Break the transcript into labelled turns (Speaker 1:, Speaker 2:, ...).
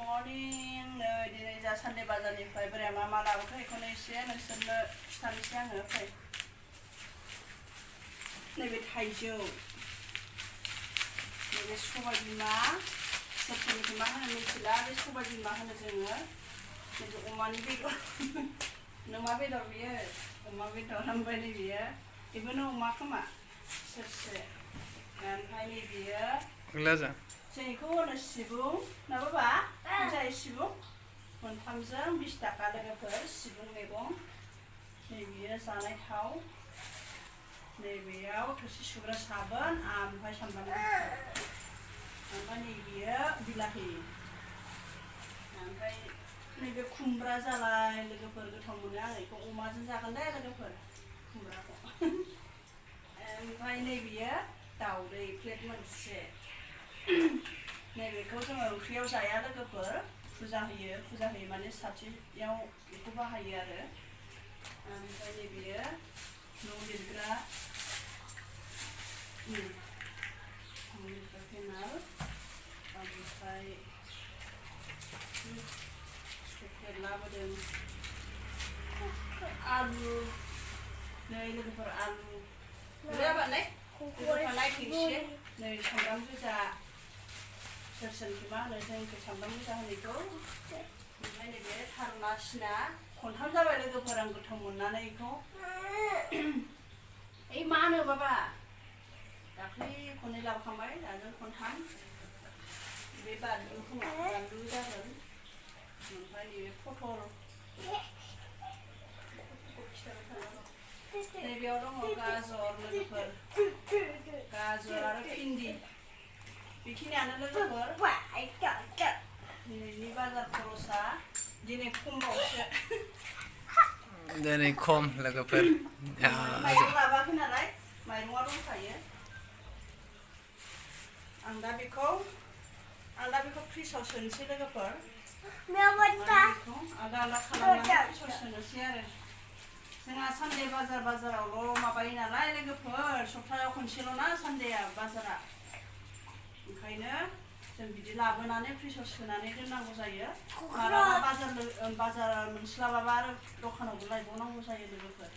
Speaker 1: morning दिनै जा Sunday बाजारनिफ्राय बोरै मा लाबोखो बेखौनो एसे नोंसोरनो खिथानोसै आङो फै नैबे थाइजौ नैबे सबाय बिमा सोरनिखौ मा होनो मिथिला बे सबाय बिमा होनो जोङो नैबे अमानि बेदर नोमा बेदर बियो अमा बेदर ओमफ्राय नैबेयो बेबोनो अमा खोमा सेरसे ओमफ्राय नैबेयो जों बेखौ होनो सिबुं ना बाबा जायो सिबुं मोनथामजों 20 थाखा लोगोफोर सिबुं मैगं नैबेयो जानाय थाव नैबेयाव थोरसि सुग्रा साबोन ओमफ्राय सामब्राम गुफुर ओमफ्राय नैबेयो बिलाहि ओमफ्राय नैबे खुमब्रा जालाय लोगोफोर गोथाव मोनो आं बेखौ अमाजों जागोन दे लोगोफोर खुमब्राखौ ओमफ्राय नैबेयो दाउदै प्लेट मोनसे नैबेखौ जोङो ओंख्रियाव जाया लोगोफोर फुजा होयो माने साथियाव बेखौ बाहायो आरो ओमफ्राय नैबेयो न' लिरग्रा पेनाल ओमफ्राय चक्लेट लाबोदों आलु नै लोगोफोर आलु गैयाबालाय नायफैनोसै नै सामब्राम गोजा सोरखि मा होनो जोंखौ सामब्राम गोजा होनायखौ ओमफ्राय नैबे थारुन आसिना खनथाम जाबाय लोगोफोर आं गोथाव मोननानै बेखौ ओइ मा होनो बाबा दाख्लै खननै लाबोखांबाय दाजों खनथाम बे बानलु खोमा बानलु जागोन ओमफ्राय नैबे पटल नैबेयाव दङ गाजर लोगोफोर गाजर आरो भिन्दि बेखिनियानो लोगोफोर दिनैनि बाजार खरसा दिनै खमबावसो
Speaker 2: दिनै खम लोगोफोर
Speaker 1: माइरं लाबाखै नालाय माइरङा दंखायो आं दा बेखौ फ्रिजआव सोनोसै लोगोफोर आलादा आलादा खालामनानै फ्रिजआव सोनोसै आरो जोंहा सानडे बाजारावल' माबायो नालाय लोगोफोर सप्तायाव खनसेल' ना सानडेया बाजारा ओंखायनो जों बिदि लाबोनानै फ्रिजआव सोनानै दोननांगौ जायो मालाबा बाजार मोनस्लाबाबा आरो दखानावबो लायबावनांगौ जायो लोगोफोर